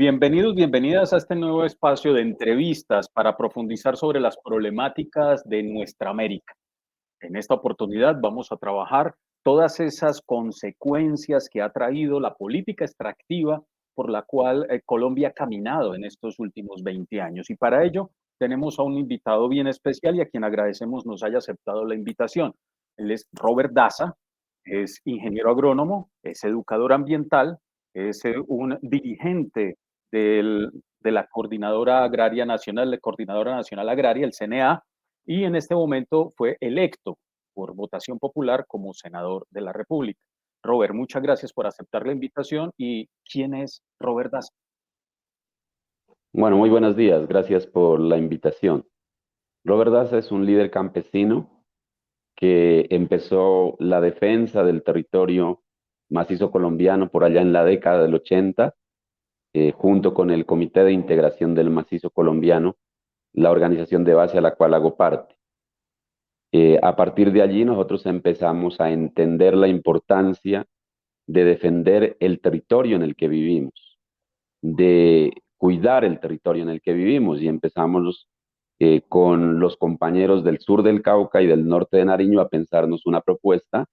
Bienvenidos, bienvenidas a este nuevo espacio de entrevistas para profundizar sobre las problemáticas de nuestra América. En esta oportunidad vamos a trabajar todas esas consecuencias que ha traído la política extractiva por la cual Colombia ha caminado en estos últimos 20 años. Y para ello tenemos a un invitado bien especial y a quien agradecemos nos haya aceptado la invitación. Él es Robert Daza, es ingeniero agrónomo, es educador ambiental, es un dirigente de la Coordinadora Agraria Nacional, la Coordinadora Nacional Agraria, el CNA, y en este momento fue electo por votación popular como senador de la República. Robert, muchas gracias por aceptar la invitación. ¿Y quién es Robert Daza? Bueno, muy buenos días. Gracias por la invitación. Robert Daza es un líder campesino que empezó la defensa del territorio macizo colombiano por allá en la década del 80, junto con el Comité de Integración del Macizo Colombiano, la organización de base a la cual hago parte. A partir de allí nosotros empezamos a entender la importancia de defender el territorio en el que vivimos, de cuidar el territorio en el que vivimos, y empezamos con los compañeros del sur del Cauca y del norte de Nariño a pensarnos una propuesta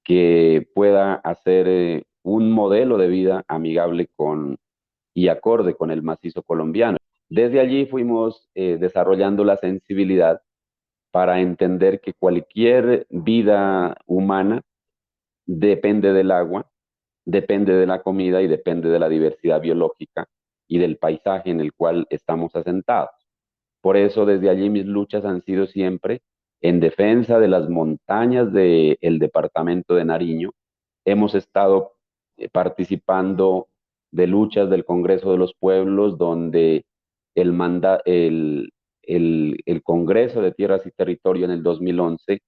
que pueda hacer un modelo de vida amigable con y acorde con el macizo colombiano. Desde allí fuimos desarrollando la sensibilidad para entender que cualquier vida humana depende del agua, depende de la comida y depende de la diversidad biológica y del paisaje en el cual estamos asentados. Por eso desde allí mis luchas han sido siempre en defensa de las montañas del departamento de Nariño. Hemos estado participando de luchas del Congreso de los Pueblos, donde el, manda, el Congreso de Tierras y Territorio en el 2011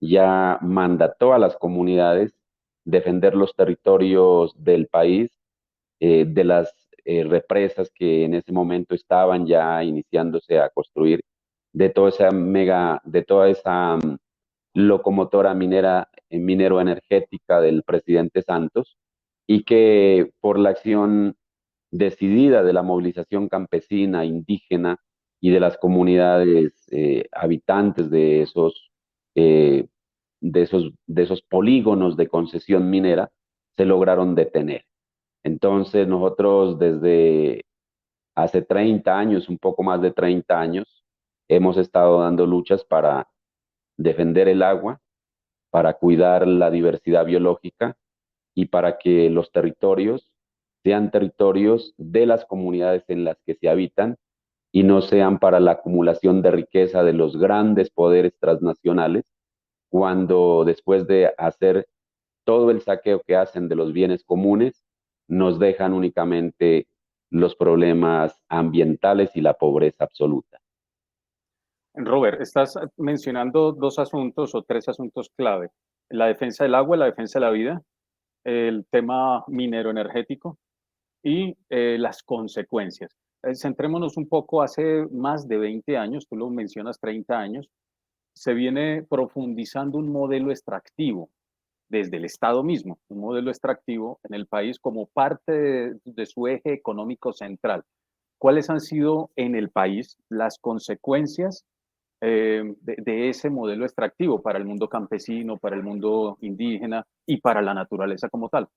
ya mandató a las comunidades defender los territorios del país, de las represas que en ese momento estaban ya iniciándose a construir, de toda esa locomotora minera, minero energética del presidente Santos, y que por la acción decidida de la movilización campesina, indígena y de las comunidades habitantes eh, de esos polígonos de concesión minera, se lograron detener. Entonces nosotros desde hace 30 años, un poco más de 30 años, hemos estado dando luchas para defender el agua, para cuidar la diversidad biológica y para que los territorios sean territorios de las comunidades en las que se habitan y no sean para la acumulación de riqueza de los grandes poderes transnacionales, cuando después de hacer todo el saqueo que hacen de los bienes comunes, nos dejan únicamente los problemas ambientales y la pobreza absoluta. Robert, estás mencionando dos asuntos o tres asuntos clave: la defensa del agua, la defensa de la vida, el tema minero energético y las consecuencias. Centrémonos un poco. Hace más de 20 años, tú lo mencionas, 30 años, se viene profundizando un modelo extractivo desde el Estado mismo, un modelo extractivo en el país como parte de su eje económico central. ¿Cuáles han sido en el país las consecuencias de ese modelo extractivo para el mundo campesino, para el mundo indígena y para la naturaleza como tal?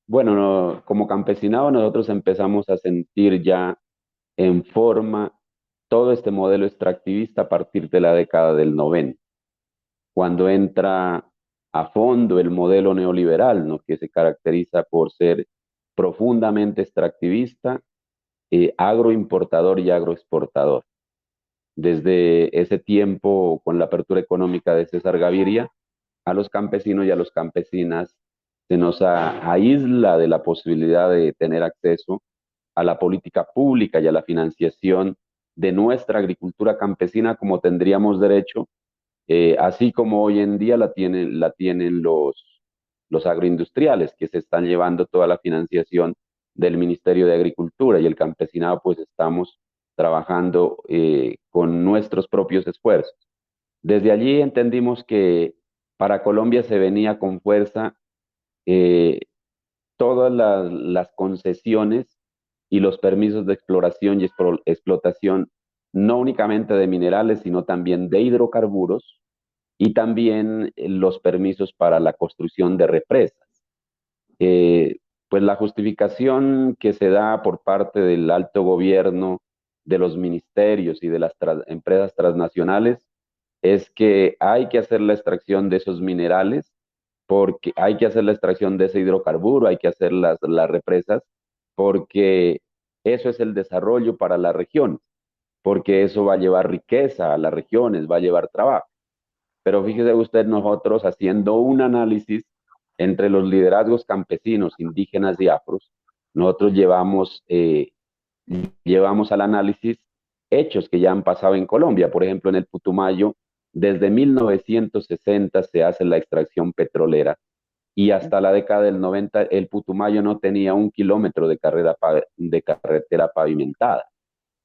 Bueno, como campesinado nosotros empezamos a sentir ya en forma todo este modelo extractivista a partir de la década del 90, cuando entra a fondo el modelo neoliberal, ¿no?, que se caracteriza por ser profundamente extractivista, agroimportador y agroexportador. Desde ese tiempo, con la apertura económica de César Gaviria, a los campesinos y a las campesinas se nos aísla de la posibilidad de tener acceso a la política pública y a la financiación de nuestra agricultura campesina como tendríamos derecho, así como hoy en día la tienen los agroindustriales, que se están llevando toda la financiación del Ministerio de Agricultura, y el campesinado pues estamos trabajando con nuestros propios esfuerzos. Desde allí entendimos que para Colombia se venía con fuerza eh, todas las concesiones y los permisos de exploración y explotación, no únicamente de minerales, sino también de hidrocarburos y también los permisos para la construcción de represas. Eh, pues la justificación que se da por parte del alto gobierno, de los ministerios y de las empresas transnacionales es que hay que hacer la extracción de esos minerales, porque hay que hacer la extracción de ese hidrocarburo, hay que hacer las represas, porque eso es el desarrollo para la región, porque eso va a llevar riqueza a las regiones, va a llevar trabajo. Pero fíjese usted, nosotros haciendo un análisis entre los liderazgos campesinos, indígenas y afros, nosotros llevamos al análisis hechos que ya han pasado en Colombia. Por ejemplo, en el Putumayo, desde 1960 se hace la extracción petrolera y hasta la década del 90 el Putumayo no tenía 1 kilómetro de carretera pavimentada.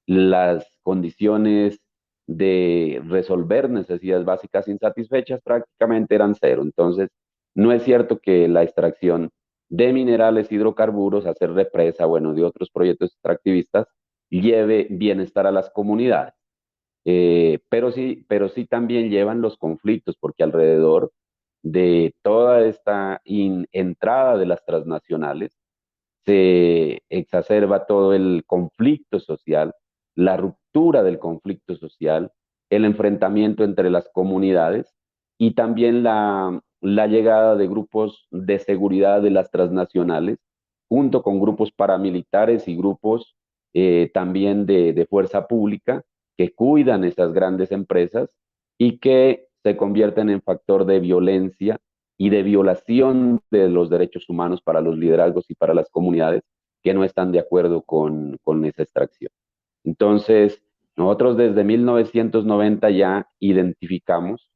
Las condiciones de resolver necesidades básicas insatisfechas prácticamente eran cero. Entonces, no es cierto que la extracción de minerales, hidrocarburos, hacer represa, bueno, de otros proyectos extractivistas, lleve bienestar a las comunidades. Pero sí también llevan los conflictos, porque alrededor de toda esta entrada de las transnacionales se exacerba todo el conflicto social, la ruptura del conflicto social, el enfrentamiento entre las comunidades y también la llegada de grupos de seguridad de las transnacionales, junto con grupos paramilitares y grupos también de fuerza pública que cuidan esas grandes empresas y que se convierten en factor de violencia y de violación de los derechos humanos para los liderazgos y para las comunidades que no están de acuerdo con esa extracción. Entonces, nosotros desde 1990 ya identificamos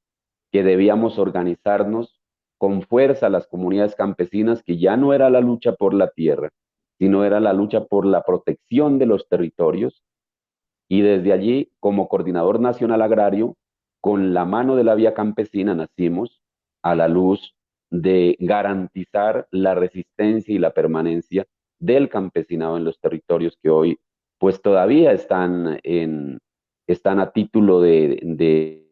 que debíamos organizarnos con fuerza las comunidades campesinas, que ya no era la lucha por la tierra, sino era la lucha por la protección de los territorios. Y desde allí, como coordinador nacional agrario, con la mano de la vía campesina nacimos a la luz de garantizar la resistencia y la permanencia del campesinado en los territorios que hoy pues todavía están a título de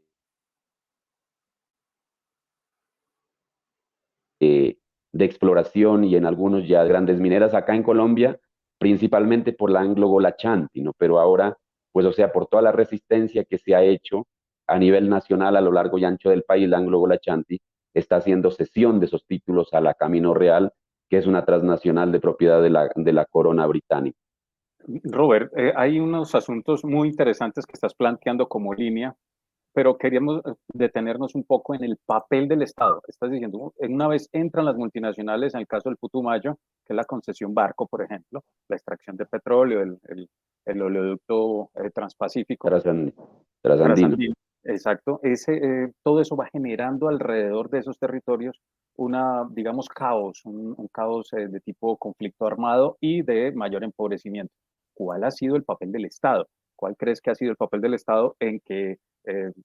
exploración y en algunos ya grandes mineras acá en Colombia, principalmente por la Anglo Gola Chanti, ¿no? Pero ahora, pues o sea, por toda la resistencia que se ha hecho a nivel nacional a lo largo y ancho del país, la Anglo Gola Chanti está haciendo cesión de esos títulos a la Camino Real, que es una transnacional de propiedad de la corona británica. Robert, hay unos asuntos muy interesantes que estás planteando como línea, pero queríamos detenernos un poco en el papel del Estado. Estás diciendo, una vez entran las multinacionales, en el caso del Putumayo, que es la concesión Barco, por ejemplo, la extracción de petróleo, el oleoducto transpacífico, Trasandino. trasandino, exacto, todo eso va generando alrededor de esos territorios una, digamos, caos, un caos de tipo conflicto armado y de mayor empobrecimiento. ¿Cuál ha sido el papel del Estado? ¿Cuál crees que ha sido el papel del Estado en que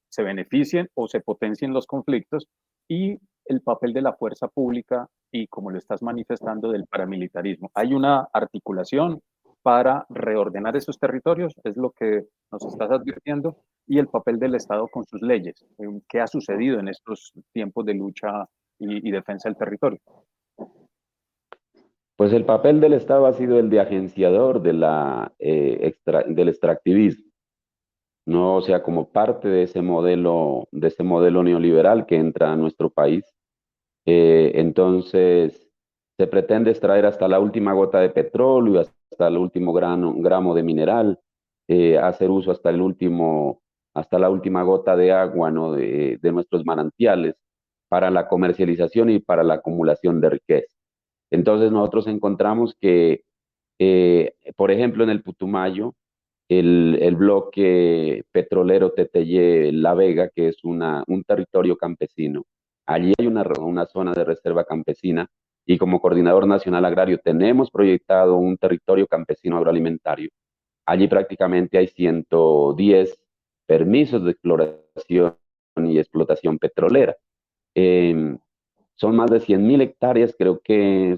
se beneficien o se potencien los conflictos y el papel de la fuerza pública y, como lo estás manifestando, del paramilitarismo? ¿Hay una articulación para reordenar esos territorios? Es lo que nos estás advirtiendo. Y el papel del Estado con sus leyes. ¿Qué ha sucedido en estos tiempos de lucha y defensa del territorio? Pues el papel del Estado ha sido el de agenciador del extractivismo, ¿no? O sea, como parte de ese modelo neoliberal que entra a nuestro país. Entonces, se pretende extraer hasta la última gota de petróleo, hasta el último gramo de mineral, hacer uso hasta la última gota de agua, ¿no? De nuestros manantiales para la comercialización y para la acumulación de riqueza. Entonces, nosotros encontramos que, por ejemplo, en el Putumayo, el bloque petrolero Teteye-La Vega, que es un territorio campesino. Allí hay una zona de reserva campesina y como coordinador nacional agrario tenemos proyectado un territorio campesino agroalimentario. Allí prácticamente hay 110 permisos de exploración y explotación petrolera. Eh, Son más de 100.000 hectáreas, creo que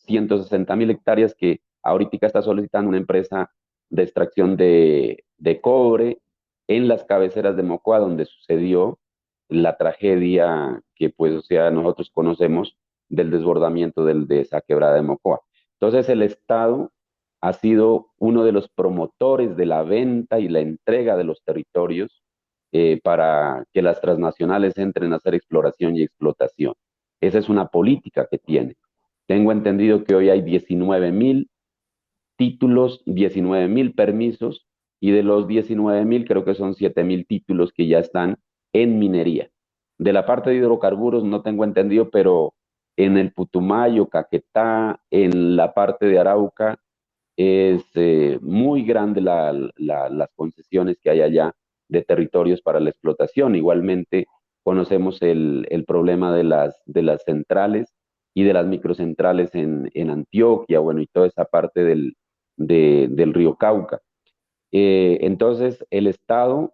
160.000 hectáreas que ahorita está solicitando una empresa de extracción de cobre en las cabeceras de Mocoa, donde sucedió la tragedia que, pues, o sea, nosotros conocemos del desbordamiento de esa quebrada de Mocoa. Entonces, el Estado ha sido uno de los promotores de la venta y la entrega de los territorios para que las transnacionales entren a hacer exploración y explotación. Esa es una política que tiene. Tengo entendido que hoy hay 19.000 títulos, 19.000 permisos, y de los 19.000 creo que son 7.000 títulos que ya están en minería. De la parte de hidrocarburos no tengo entendido, pero en el Putumayo, Caquetá, en la parte de Arauca, es muy grande las concesiones que hay allá de territorios para la explotación. Igualmente conocemos el problema de las centrales y de las microcentrales en Antioquia, bueno, y toda esa parte del río Cauca. Entonces, el Estado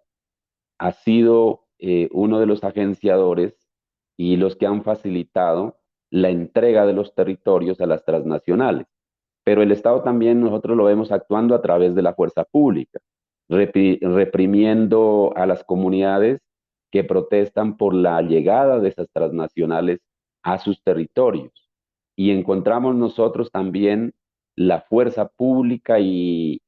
ha sido uno de los agenciadores y los que han facilitado la entrega de los territorios a las transnacionales. Pero el Estado también nosotros lo vemos actuando a través de la fuerza pública, reprimiendo a las comunidades que protestan por la llegada de esas transnacionales a sus territorios. Y encontramos nosotros también la fuerza pública y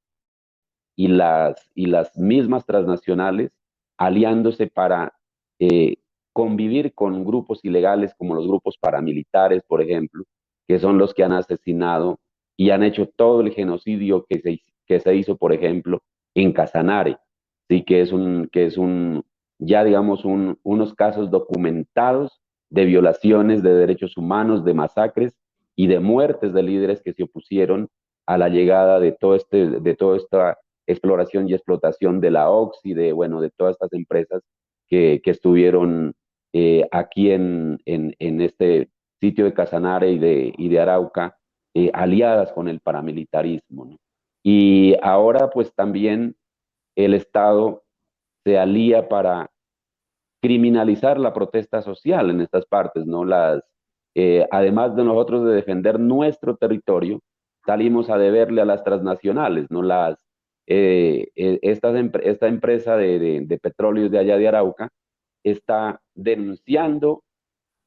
las mismas transnacionales aliándose para eh, convivir con grupos ilegales como los grupos paramilitares, por ejemplo, que son los que han asesinado y han hecho todo el genocidio que se hizo, por ejemplo, en Casanare, sí, que es un ya digamos, unos casos documentados de violaciones de derechos humanos, de masacres y de muertes de líderes que se opusieron a la llegada de toda esta exploración y explotación de la Oxy, bueno, de todas estas empresas que estuvieron aquí en este sitio de Casanare y de Arauca, aliadas con el paramilitarismo, ¿no? Y ahora pues también el Estado se alía para criminalizar la protesta social en estas partes, ¿no? Además de nosotros de defender nuestro territorio, salimos a deberle a las transnacionales, ¿no? Esta empresa de petróleos de allá de Arauca está denunciando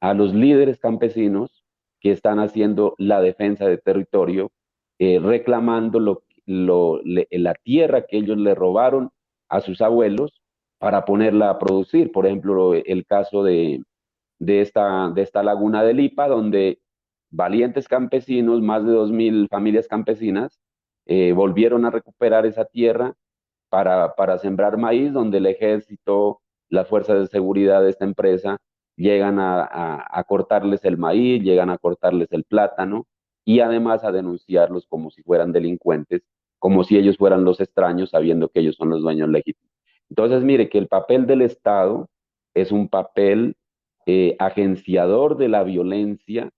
a los líderes campesinos que están haciendo la defensa de territorio, reclamando la tierra que ellos le robaron a sus abuelos para ponerla a producir. Por ejemplo, el caso de esta laguna de Lipa, donde valientes campesinos, más de 2.000 familias campesinas, volvieron a recuperar esa tierra para sembrar maíz, donde el ejército, las fuerzas de seguridad de esta empresa llegan a cortarles el maíz, llegan a cortarles el plátano y además a denunciarlos como si fueran delincuentes, como si ellos fueran los extraños, sabiendo que ellos son los dueños legítimos. Entonces, mire que el papel del Estado es un papel agenciador de la violencia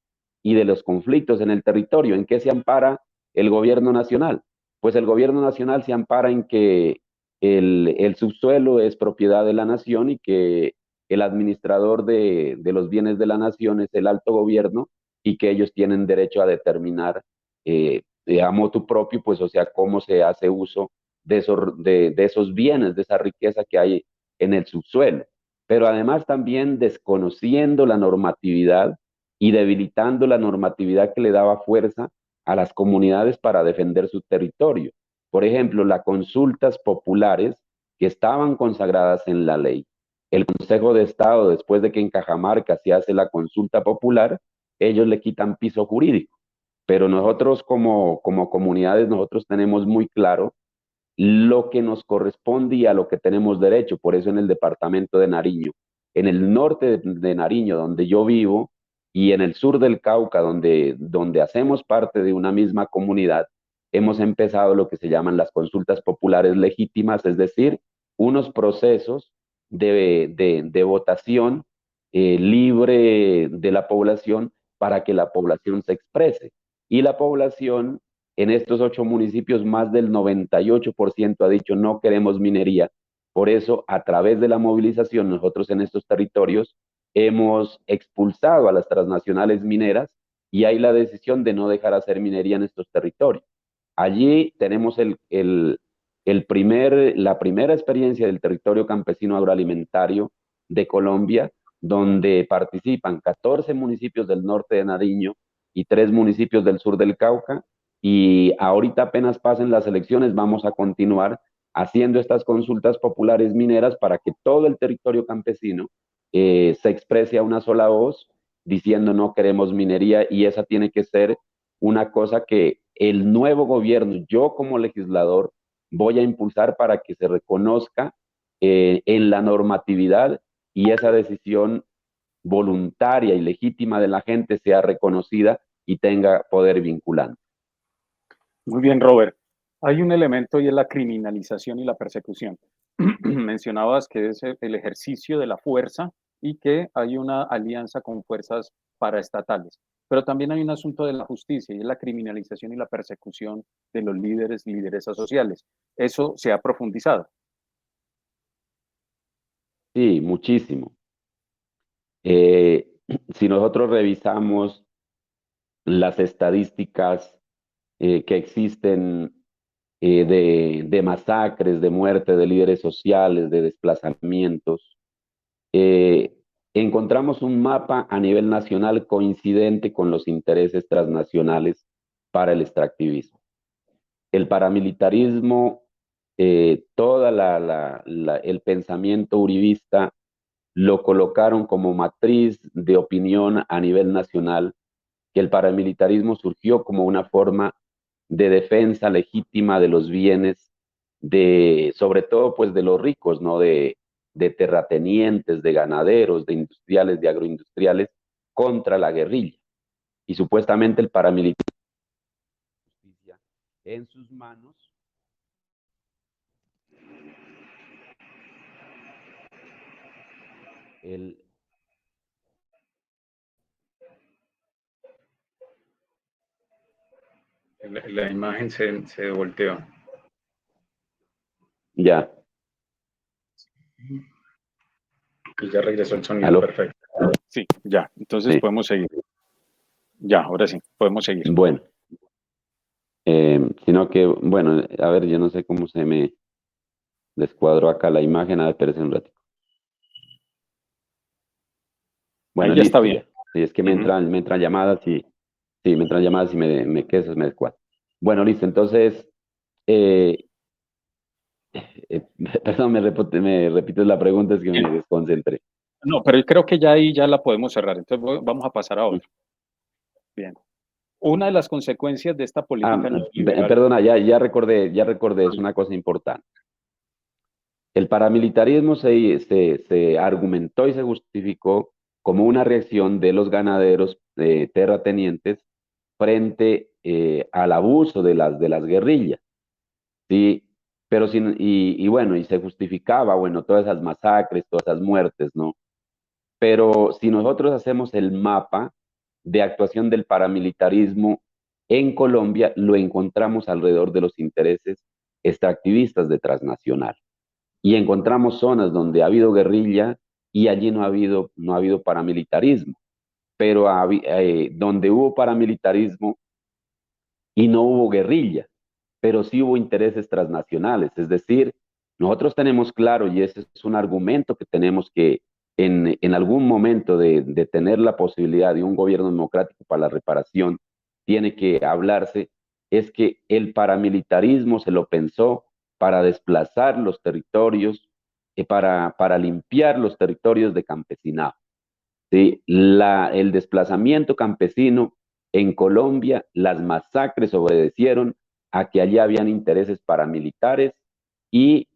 y de los conflictos en el territorio. ¿En qué se ampara el gobierno nacional? Pues el gobierno nacional se ampara en que el subsuelo es propiedad de la nación y que el administrador de los bienes de la nación es el alto gobierno y que ellos tienen derecho a determinar a motu propio, pues, o sea, cómo se hace uso de esos bienes, de esa riqueza que hay en el subsuelo. Pero además también desconociendo la normatividad y debilitando la normatividad que le daba fuerza a las comunidades para defender su territorio. Por ejemplo, las consultas populares que estaban consagradas en la ley. El Consejo de Estado, después de que en Cajamarca se hace la consulta popular, ellos le quitan piso jurídico. Pero nosotros como comunidades, nosotros tenemos muy claro lo que nos corresponde y a lo que tenemos derecho. Por eso en el departamento de Nariño, en el norte de Nariño, donde yo vivo, y en el sur del Cauca, donde hacemos parte de una misma comunidad, hemos empezado lo que se llaman las consultas populares legítimas, es decir, unos procesos de votación libre de la población para que la población se exprese. Y la población en estos 8 municipios, más del 98% ha dicho no queremos minería. Por eso, a través de la movilización, nosotros en estos territorios hemos expulsado a las transnacionales mineras y hay la decisión de no dejar hacer minería en estos territorios. Allí tenemos la primera experiencia del territorio campesino agroalimentario de Colombia, donde participan 14 municipios del norte de Nariño y 3 municipios del sur del Cauca, y ahorita apenas pasen las elecciones vamos a continuar haciendo estas consultas populares mineras para que todo el territorio campesino se exprese a una sola voz diciendo no queremos minería, y esa tiene que ser una cosa que el nuevo gobierno, yo como legislador, voy a impulsar para que se reconozca en la normatividad y esa decisión voluntaria y legítima de la gente sea reconocida y tenga poder vinculante. Muy bien, Robert. Hay un elemento y es la criminalización y la persecución. Mencionabas que es el ejercicio de la fuerza y que hay una alianza con fuerzas paraestatales, pero también hay un asunto de la justicia y es la criminalización y la persecución de los líderes, lideresas sociales. Eso se ha profundizado. Sí, muchísimo. Eh, si nosotros revisamos las estadísticas que existen de masacres, de muerte de líderes sociales, de desplazamientos, eh, encontramos un mapa a nivel nacional coincidente con los intereses transnacionales para el extractivismo. El paramilitarismo, toda el pensamiento uribista lo colocaron como matriz de opinión a nivel nacional, que el paramilitarismo surgió como una forma de defensa legítima de los bienes, sobre todo pues de los ricos, ¿no? De terratenientes, de ganaderos, de industriales, de agroindustriales, contra la guerrilla. Y supuestamente el paramilitarismo en sus manos. El, La imagen se volteó. ya. Y ya regresó el sonido, ¿Aló? perfecto. Sí, ya, entonces Sí. podemos seguir. Ya, ahora sí, podemos seguir. Bueno, sino que, bueno, a ver, yo no sé cómo se me descuadró acá la imagen, a ver, espérese un ratito. Bueno, Ahí ya está listo bien. ya. Sí, es que me entran llamadas y, sí, me entran llamadas y me quesos, me descuadro. Bueno, listo, entonces, eh, perdón, me repites la pregunta, es que me desconcentré. No, pero yo creo que ya ahí ya la podemos cerrar. Entonces vamos a pasar a otra. Bien. Una de las consecuencias de esta política neoliberal. Perdona, ya recordé, es una cosa importante. El paramilitarismo se argumentó y se justificó como una reacción de los ganaderos terratenientes frente al abuso de las guerrillas, ¿sí? Pero y bueno, y se justificaba, bueno, todas esas masacres, todas esas muertes, ¿no? Pero si nosotros hacemos el mapa de actuación del paramilitarismo en Colombia, lo encontramos alrededor de los intereses extractivistas de transnacional. Y encontramos zonas donde ha habido guerrilla y allí no ha habido paramilitarismo. Pero donde hubo paramilitarismo y no hubo guerrilla, pero sí hubo intereses transnacionales. Es decir, nosotros tenemos claro, y ese es un argumento que tenemos que en algún momento de tener la posibilidad de un gobierno democrático para la reparación, tiene que hablarse, es que el paramilitarismo se lo pensó para desplazar los territorios, para limpiar los territorios de campesinado. ¿Sí? El desplazamiento campesino en Colombia, las masacres obedecieron a que allí habían intereses paramilitares y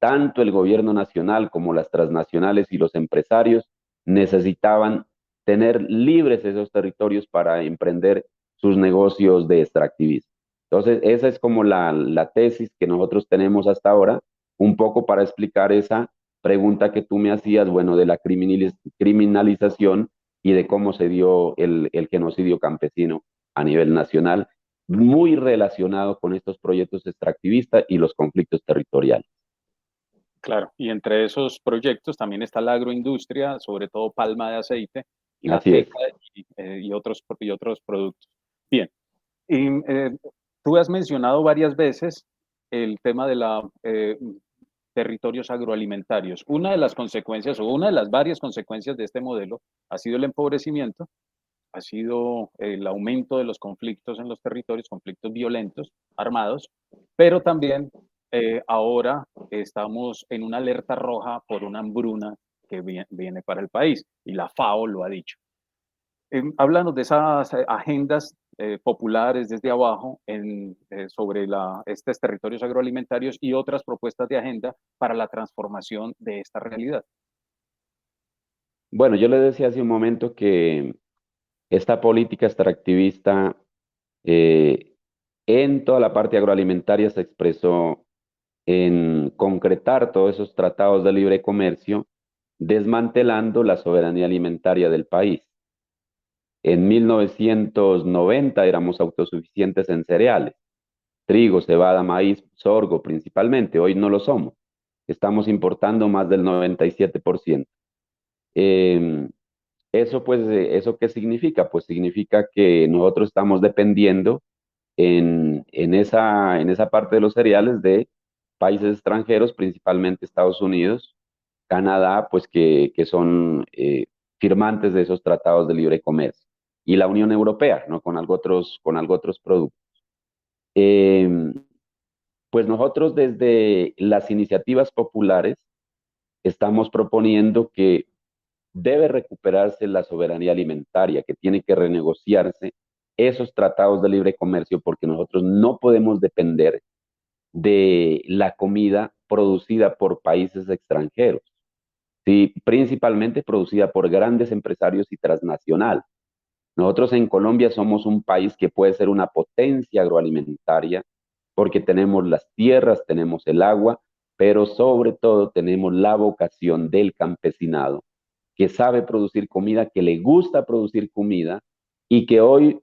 tanto el gobierno nacional como las transnacionales y los empresarios necesitaban tener libres esos territorios para emprender sus negocios de extractivismo. Entonces, esa es como la tesis que nosotros tenemos hasta ahora, un poco para explicar esa pregunta que tú me hacías, bueno, de la criminalización y de cómo se dio el genocidio campesino a nivel nacional, muy relacionado con estos proyectos extractivistas y los conflictos territoriales. Claro, y entre esos proyectos también está la agroindustria, sobre todo palma de aceite, Así es. café y otros productos. Bien, y, tú has mencionado varias veces el tema de la territorios agroalimentarios. Una de las consecuencias o una de las varias consecuencias de este modelo ha sido el empobrecimiento, ha sido el aumento de los conflictos en los territorios, conflictos violentos, armados, pero también ahora estamos en una alerta roja por una hambruna que viene para el país y la FAO lo ha dicho. Háblanos de esas agendas populares desde abajo sobre estos territorios agroalimentarios y otras propuestas de agenda para la transformación de esta realidad. Bueno, yo le decía hace un momento que esta política extractivista eh, en toda la parte agroalimentaria se expresó en concretar todos esos tratados de libre comercio, desmantelando la soberanía alimentaria del país. En 1990 éramos autosuficientes en cereales, trigo, cebada, maíz, sorgo principalmente. Hoy no lo somos. Estamos importando más del 97%. Eh, Eso, pues, ¿eso qué significa? Pues significa que nosotros estamos dependiendo en esa parte de los cereales de países extranjeros, principalmente Estados Unidos, Canadá, pues que son firmantes de esos tratados de libre comercio, y la Unión Europea, ¿no? Con algo otros productos. Eh, pues nosotros desde las iniciativas populares estamos proponiendo que debe recuperarse la soberanía alimentaria, que tiene que renegociarse esos tratados de libre comercio, porque nosotros no podemos depender de la comida producida por países extranjeros, ¿sí? Principalmente producida por grandes empresarios y transnacionales. Nosotros en Colombia somos un país que puede ser una potencia agroalimentaria porque tenemos las tierras, tenemos el agua, pero sobre todo tenemos la vocación del campesinado que sabe producir comida, que le gusta producir comida y que hoy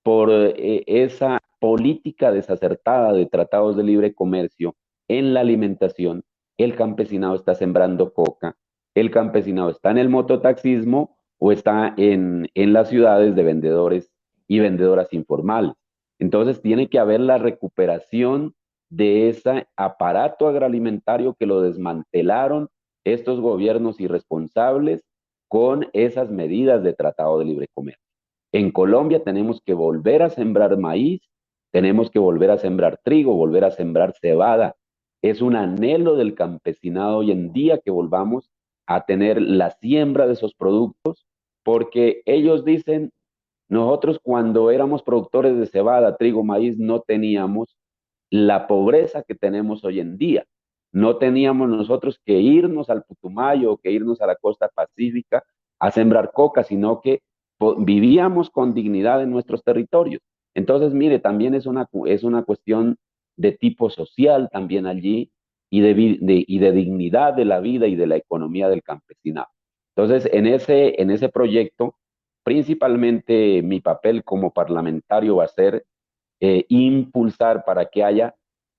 por esa política desacertada de tratados de libre comercio en la alimentación, el campesinado está sembrando coca, el campesinado está en el mototaxismo o está en las ciudades de vendedores y vendedoras informales. Entonces tiene que haber la recuperación de ese aparato agroalimentario que lo desmantelaron estos gobiernos irresponsables con esas medidas de tratado de libre comercio. En Colombia tenemos que volver a sembrar maíz, tenemos que volver a sembrar trigo, volver a sembrar cebada. Es un anhelo del campesinado hoy en día que volvamos a tener la siembra de esos productos, porque ellos dicen, nosotros cuando éramos productores de cebada, trigo, maíz, no teníamos la pobreza que tenemos hoy en día. No teníamos nosotros que irnos al Putumayo o que irnos a la costa pacífica a sembrar coca, sino que vivíamos con dignidad en nuestros territorios. Entonces, mire, también es una cuestión de tipo social también allí y de dignidad de la vida y de la economía del campesinado. Entonces, en ese proyecto, principalmente mi papel como parlamentario va a ser impulsar para que haya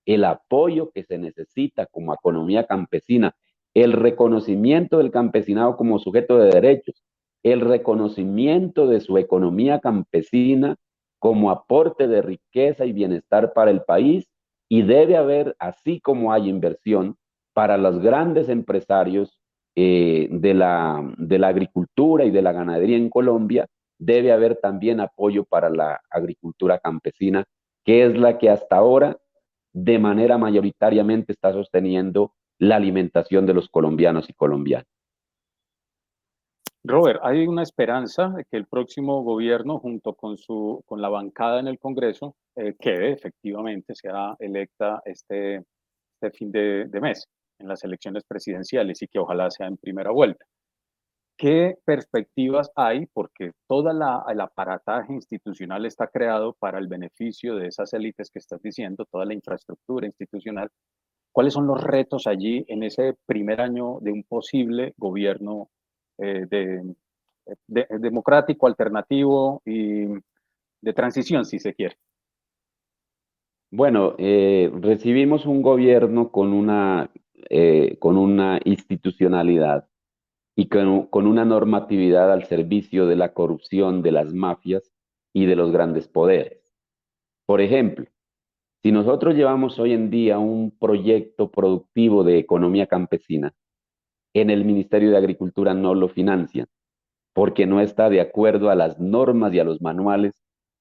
el apoyo que se necesita como economía campesina, el reconocimiento del campesinado como sujeto de derechos, el reconocimiento de su economía campesina como aporte de riqueza y bienestar para el país, y debe haber, así como hay inversión para los grandes empresarios de la agricultura y de la ganadería en Colombia, debe haber también apoyo para la agricultura campesina, que es la que hasta ahora de manera mayoritariamente está sosteniendo la alimentación de los colombianos y colombianas. Robert, hay una esperanza de que el próximo gobierno, junto con la bancada en el Congreso, quede efectivamente, sea electa este fin de mes en las elecciones presidenciales y que ojalá sea en primera vuelta. ¿Qué perspectivas hay? Porque todo el aparataje institucional está creado para el beneficio de esas élites que estás diciendo, toda la infraestructura institucional. ¿Cuáles son los retos allí en ese primer año de un posible gobierno democrático, alternativo y de transición, si se quiere? Bueno, recibimos un gobierno con una institucionalidad y con una normatividad al servicio de la corrupción, de las mafias y de los grandes poderes. Por ejemplo, si nosotros llevamos hoy en día un proyecto productivo de economía campesina, en el Ministerio de Agricultura no lo financian porque no está de acuerdo a las normas y a los manuales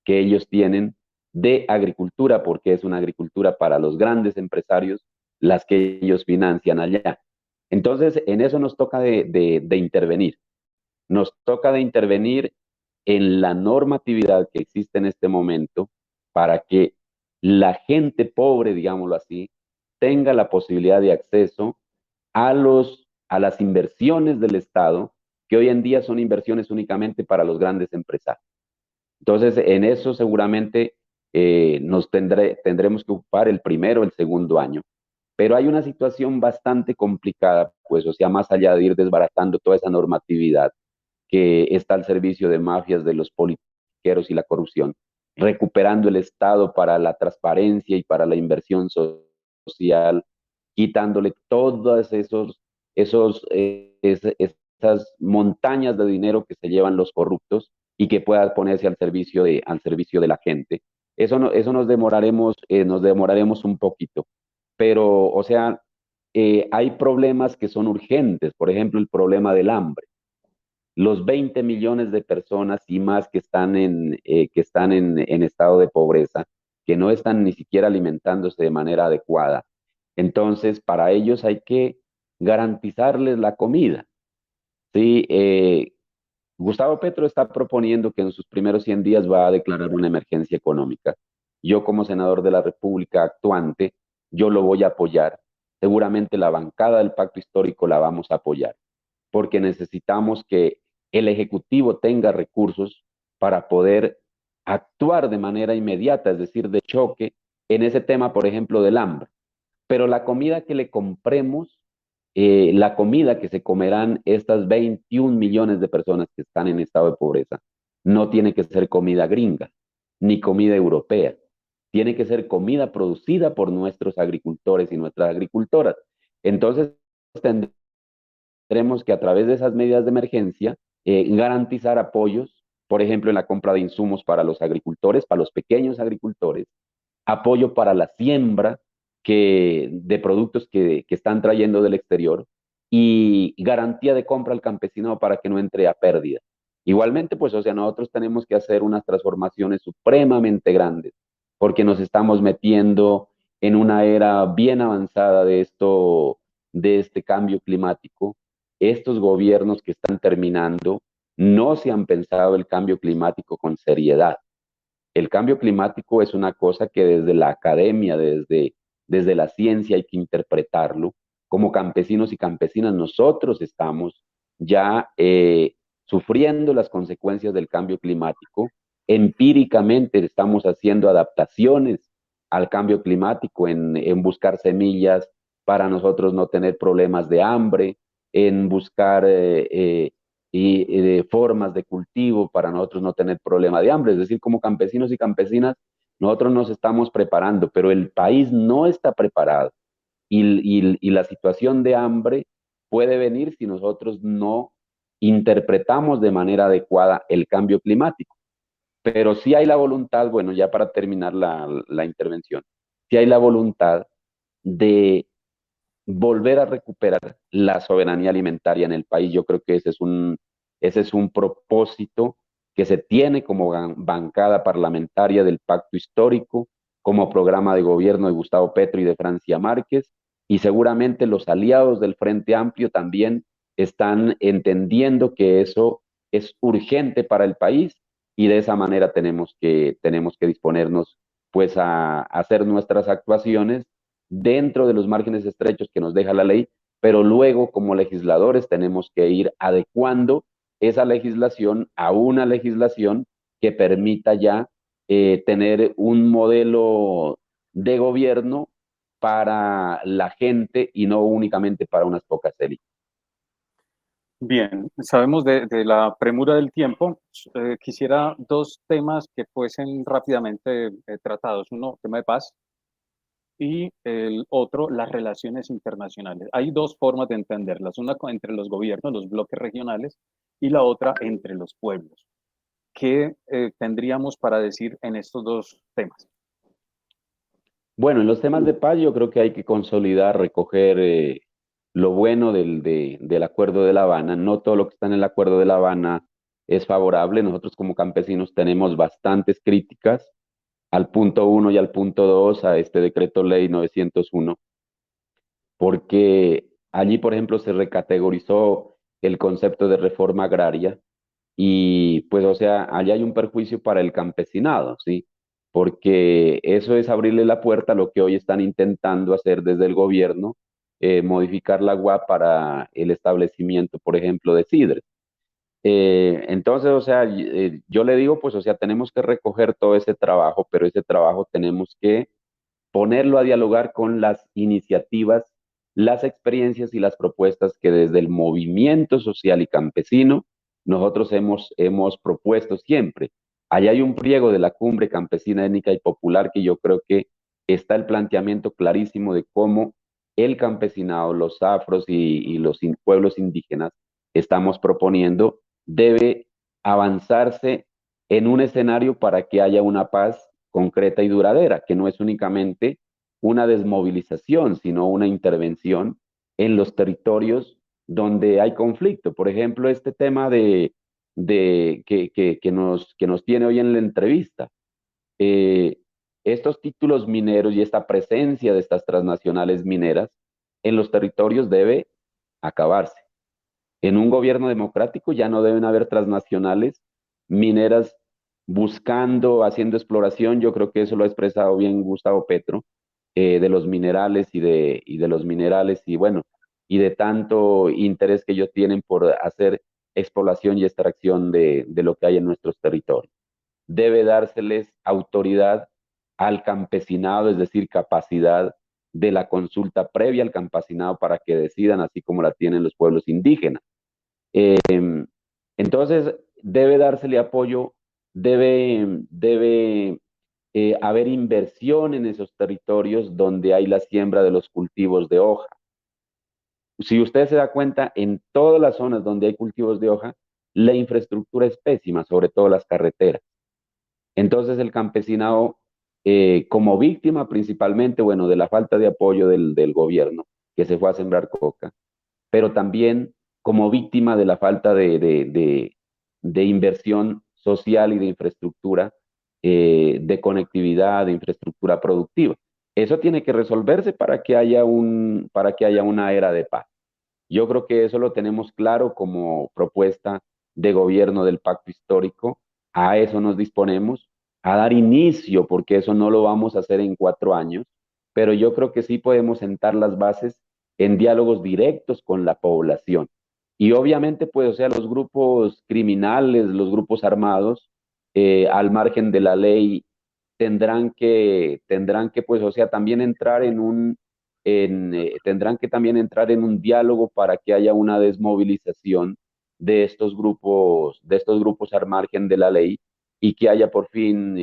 que ellos tienen de agricultura, porque es una agricultura para los grandes empresarios las que ellos financian allá. Entonces, en eso nos toca de intervenir. Nos toca de intervenir en la normatividad que existe en este momento para que la gente pobre, digámoslo así, tenga la posibilidad de acceso a las inversiones del Estado, que hoy en día son inversiones únicamente para los grandes empresarios. Entonces, en eso seguramente tendremos que ocupar el primero, el segundo año. Pero hay una situación bastante complicada, pues, o sea, más allá de ir desbaratando toda esa normatividad que está al servicio de mafias, de los politiqueros y la corrupción, recuperando el Estado para la transparencia y para la inversión social, quitándole todas esas montañas de dinero que se llevan los corruptos y que pueda ponerse al servicio de la gente. Eso nos demoraremos un poquito, pero, o sea, hay problemas que son urgentes, por ejemplo, el problema del hambre. Los 20 millones de personas y más que están en estado de pobreza, que no están ni siquiera alimentándose de manera adecuada. Entonces, para ellos hay que garantizarles la comida. Sí, Gustavo Petro está proponiendo que en sus primeros 100 días va a declarar una emergencia económica. Yo como senador de la República actuante, yo lo voy a apoyar. Seguramente la bancada del Pacto Histórico la vamos a apoyar, porque necesitamos que el Ejecutivo tenga recursos para poder actuar de manera inmediata, es decir, de choque, en ese tema, por ejemplo, del hambre. Pero la comida que le compremos, la comida que se comerán estas 21 millones de personas que están en estado de pobreza, no tiene que ser comida gringa, ni comida europea. Tiene que ser comida producida por nuestros agricultores y nuestras agricultoras. Entonces, tendremos que a través de esas medidas de emergencia garantizar apoyos, por ejemplo, en la compra de insumos para los agricultores, para los pequeños agricultores, apoyo para la siembra de productos que están trayendo del exterior y garantía de compra al campesino para que no entre a pérdida. Igualmente, pues, o sea, nosotros tenemos que hacer unas transformaciones supremamente grandes porque nos estamos metiendo en una era bien avanzada de este cambio climático. Estos gobiernos que están terminando no se han pensado el cambio climático con seriedad. El cambio climático es una cosa que desde la academia, desde la ciencia hay que interpretarlo. Como campesinos y campesinas nosotros estamos ya sufriendo las consecuencias del cambio climático. Empíricamente estamos haciendo adaptaciones al cambio climático en buscar semillas para nosotros no tener problemas de hambre, en buscar formas de cultivo para nosotros no tener problema de hambre. Es decir, como campesinos y campesinas, nosotros nos estamos preparando, pero el país no está preparado. Y la situación de hambre puede venir si nosotros no interpretamos de manera adecuada el cambio climático. Pero si hay la voluntad, bueno, ya para terminar la intervención, si hay la voluntad de volver a recuperar la soberanía alimentaria en el país. Yo creo que ese es un propósito que se tiene como bancada parlamentaria del Pacto Histórico, como programa de gobierno de Gustavo Petro y de Francia Márquez, y seguramente los aliados del Frente Amplio también están entendiendo que eso es urgente para el país y de esa manera tenemos que disponernos pues a hacer nuestras actuaciones dentro de los márgenes estrechos que nos deja la ley, pero luego como legisladores tenemos que ir adecuando esa legislación a una legislación que permita ya tener un modelo de gobierno para la gente y no únicamente para unas pocas élites. Bien, sabemos de la premura del tiempo. Quisiera dos temas que fuesen rápidamente tratados. Uno, tema de paz, y el otro, las relaciones internacionales. Hay dos formas de entenderlas, una entre los gobiernos, los bloques regionales, y la otra entre los pueblos. ¿Qué tendríamos para decir en estos dos temas? Bueno, en los temas de paz yo creo que hay que consolidar, recoger lo bueno del Acuerdo de La Habana. No todo lo que está en el Acuerdo de La Habana es favorable. Nosotros como campesinos tenemos bastantes críticas al punto uno y al punto 2 a este decreto ley 901, porque allí, por ejemplo, se recategorizó el concepto de reforma agraria y pues, o sea, allá hay un perjuicio para el campesinado, ¿sí? Porque eso es abrirle la puerta a lo que hoy están intentando hacer desde el gobierno, modificar la agua para el establecimiento, por ejemplo, de sidra. Entonces, o sea, yo le digo, pues, o sea, tenemos que recoger todo ese trabajo, pero ese trabajo tenemos que ponerlo a dialogar con las iniciativas, las experiencias y las propuestas que desde el movimiento social y campesino nosotros hemos propuesto siempre. Allá hay un pliego de la Cumbre Campesina Étnica y Popular que yo creo que está el planteamiento clarísimo de cómo el campesinado, los afros y los pueblos indígenas estamos proponiendo debe avanzarse en un escenario para que haya una paz concreta y duradera, que no es únicamente una desmovilización, sino una intervención en los territorios donde hay conflicto. Por ejemplo, este tema que nos tiene hoy en la entrevista. Eh, Estos títulos mineros y esta presencia de estas transnacionales mineras en los territorios debe acabarse. En un gobierno democrático ya no deben haber transnacionales mineras buscando, haciendo exploración. Yo creo que eso lo ha expresado bien Gustavo Petro, de los minerales y de los minerales y bueno, y de tanto interés que ellos tienen por hacer exploración y extracción de lo que hay en nuestros territorios. Debe dárseles autoridad al campesinado, es decir, capacidad de la consulta previa al campesinado para que decidan, así como la tienen los pueblos indígenas. Entonces, debe dársele apoyo, debe haber inversión en esos territorios donde hay la siembra de los cultivos de hoja. Si usted se da cuenta, en todas las zonas donde hay cultivos de hoja, la infraestructura es pésima, sobre todo las carreteras. Entonces, el campesinado, como víctima principalmente, bueno, de la falta de apoyo del gobierno, que se fue a sembrar coca, pero también como víctima de la falta de inversión social y de infraestructura, de conectividad, de infraestructura productiva. Eso tiene que resolverse para que haya una era de paz. Yo creo que eso lo tenemos claro como propuesta de gobierno del pacto histórico. A eso nos disponemos, a dar inicio, porque eso no lo vamos a hacer en 4 años, pero yo creo que sí podemos sentar las bases en diálogos directos con la población. Y obviamente, pues, o sea, los grupos criminales, los grupos armados, al margen de la ley, pues, o sea, también entrar tendrán que también entrar en un diálogo para que haya una desmovilización de estos grupos al margen de la ley y que haya por fin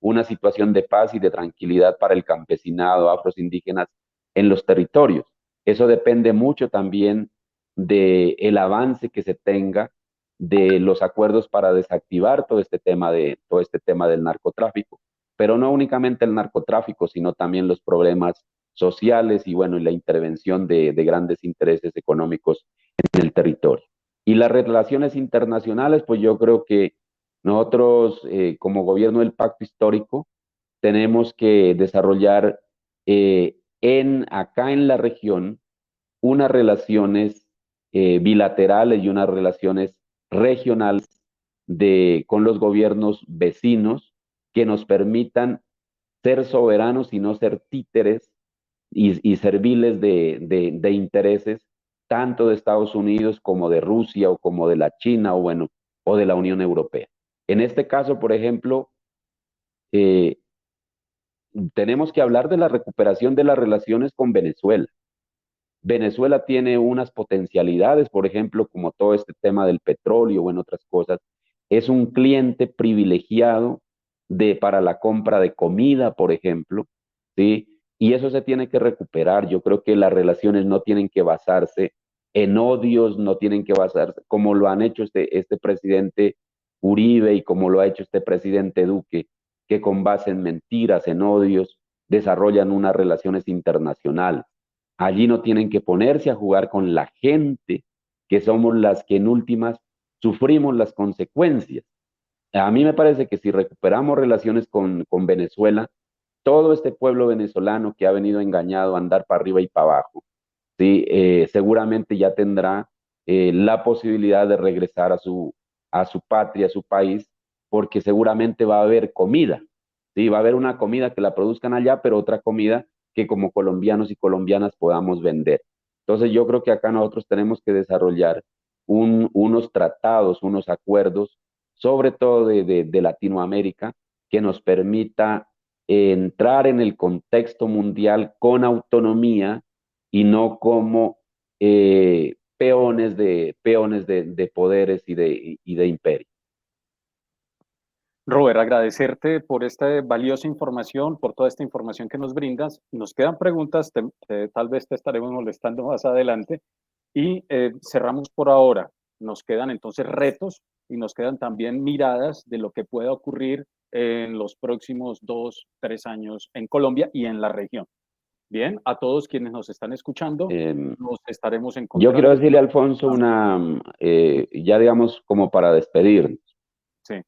una situación de paz y de tranquilidad para el campesinado, afros indígenas en los territorios. Eso depende mucho también del avance que se tenga de los acuerdos para desactivar todo este tema del narcotráfico, pero no únicamente el narcotráfico, sino también los problemas sociales y bueno, y la intervención de grandes intereses económicos en el territorio. Y las relaciones internacionales, pues yo creo que nosotros, como gobierno del pacto histórico, tenemos que desarrollar acá en la región unas relaciones bilaterales y unas relaciones regionales con los gobiernos vecinos que nos permitan ser soberanos y no ser títeres y serviles de intereses tanto de Estados Unidos como de Rusia o como de la China o bueno, o de la Unión Europea. En este caso, por ejemplo, eh, tenemos que hablar de la recuperación de las relaciones con Venezuela. Venezuela tiene unas potencialidades, por ejemplo, como todo este tema del petróleo o en otras cosas. Es un cliente privilegiado para la compra de comida, por ejemplo, ¿sí? y eso se tiene que recuperar. Yo creo que las relaciones no tienen que basarse en odios, no tienen que basarse como lo han hecho este presidente Uribe y como lo ha hecho este presidente Duque, que con base en mentiras, en odios, desarrollan unas relaciones internacionales. Allí no tienen que ponerse a jugar con la gente, que somos las que en últimas sufrimos las consecuencias. A mí me parece que si recuperamos relaciones con Venezuela, todo este pueblo venezolano que ha venido engañado a andar para arriba y para abajo, ¿sí? Seguramente ya tendrá la posibilidad de regresar a su patria, a su país, porque seguramente va a haber comida, ¿sí? Va a haber una comida que la produzcan allá, pero otra comida que como colombianos y colombianas podamos vender. Entonces yo creo que acá nosotros tenemos que desarrollar unos tratados, unos acuerdos, sobre todo de Latinoamérica, que nos permita entrar en el contexto mundial con autonomía y no como peones de poderes y de imperio. Robert, agradecerte por esta valiosa información, por toda esta información que nos brindas. Nos quedan preguntas, tal vez te estaremos molestando más adelante y cerramos por ahora. Nos quedan entonces retos y nos quedan también miradas de lo que pueda ocurrir en los próximos 2, 3 años en Colombia y en la región. Bien, a todos quienes nos están escuchando, nos estaremos Yo quiero encontrando. decirle, Alfonso, ya digamos como para despedirnos. Sí,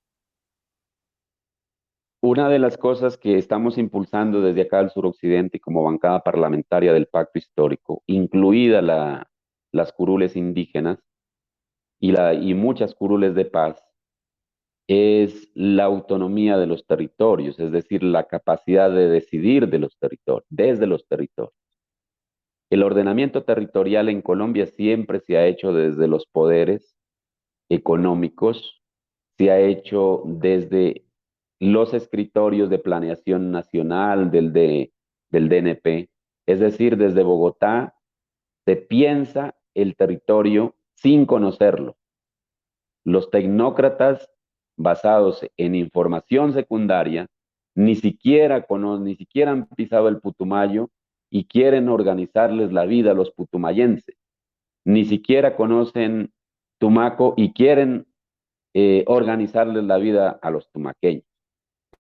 Una de las cosas que estamos impulsando desde acá al suroccidente como bancada parlamentaria del Pacto Histórico, incluida las curules indígenas y muchas curules de paz, es la autonomía de los territorios, es decir, la capacidad de decidir de los territorios, desde los territorios. El ordenamiento territorial en Colombia siempre se ha hecho desde los poderes económicos, se ha hecho desde los escritorios de planeación nacional del DNP, es decir, desde Bogotá se piensa el territorio sin conocerlo. Los tecnócratas basados en información secundaria ni siquiera han pisado el Putumayo y quieren organizarles la vida a los putumayenses. Ni siquiera conocen Tumaco y quieren organizarles la vida a los tumaqueños.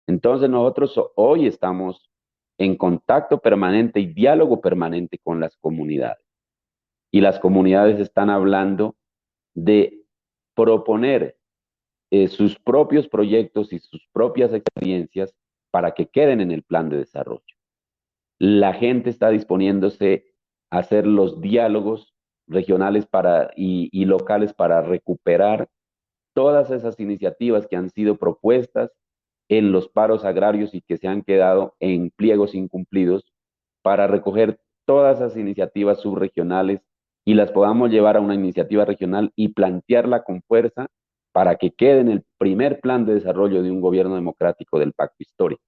Entonces nosotros hoy estamos en contacto permanente y diálogo permanente con las comunidades. Y las comunidades están hablando de proponer sus propios proyectos y sus propias experiencias para que queden en el plan de desarrollo. La gente está disponiéndose a hacer los diálogos regionales y locales para recuperar todas esas iniciativas que han sido propuestas en los paros agrarios y que se han quedado en pliegos incumplidos para recoger todas esas iniciativas subregionales y las podamos llevar a una iniciativa regional y plantearla con fuerza para que quede en el primer plan de desarrollo de un gobierno democrático del pacto histórico.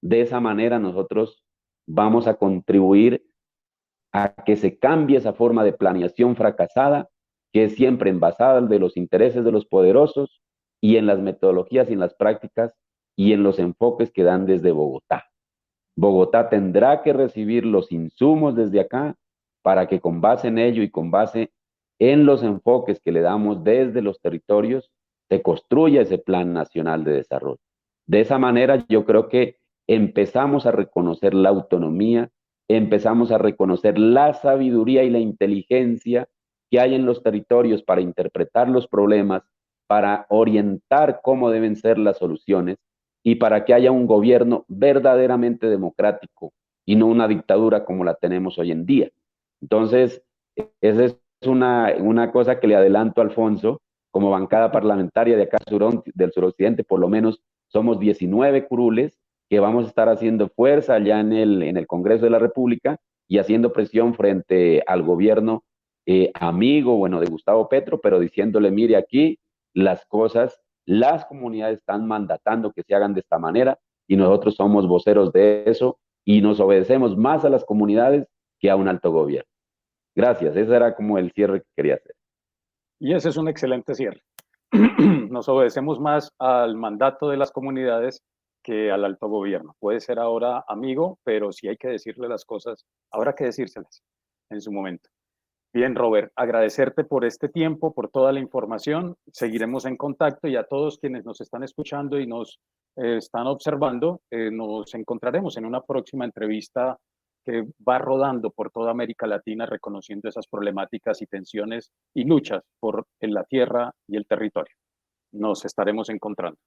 De esa manera nosotros vamos a contribuir a que se cambie esa forma de planeación fracasada, que es siempre envasada de los intereses de los poderosos y en las metodologías y en las prácticas y en los enfoques que dan desde Bogotá. Bogotá tendrá que recibir los insumos desde acá para que con base en ello y con base en los enfoques que le damos desde los territorios, se construya ese plan nacional de desarrollo. De esa manera yo creo que empezamos a reconocer la autonomía, empezamos a reconocer la sabiduría y la inteligencia que hay en los territorios para interpretar los problemas, para orientar cómo deben ser las soluciones y para que haya un gobierno verdaderamente democrático y no una dictadura como la tenemos hoy en día. Entonces, esa es una cosa que le adelanto a Alfonso, como bancada parlamentaria de acá del suroccidente, por lo menos somos 19 curules que vamos a estar haciendo fuerza allá en el Congreso de la República y haciendo presión frente al gobierno amigo, bueno, de Gustavo Petro, pero diciéndole, mire, aquí las cosas, las comunidades están mandatando que se hagan de esta manera y nosotros somos voceros de eso y nos obedecemos más a las comunidades que a un alto gobierno. Gracias, ese era como el cierre que quería hacer. y ese es un excelente cierre. Nos obedecemos más al mandato de las comunidades que al alto gobierno. Puede ser ahora amigo, pero si hay que decirle las cosas, habrá que decírselas en su momento. Bien, Robert, agradecerte por este tiempo, por toda la información. Seguiremos en contacto y a todos quienes nos están escuchando y nos están observando, nos encontraremos en una próxima entrevista que va rodando por toda América Latina reconociendo esas problemáticas y tensiones y luchas por la tierra y el territorio. Nos estaremos encontrando.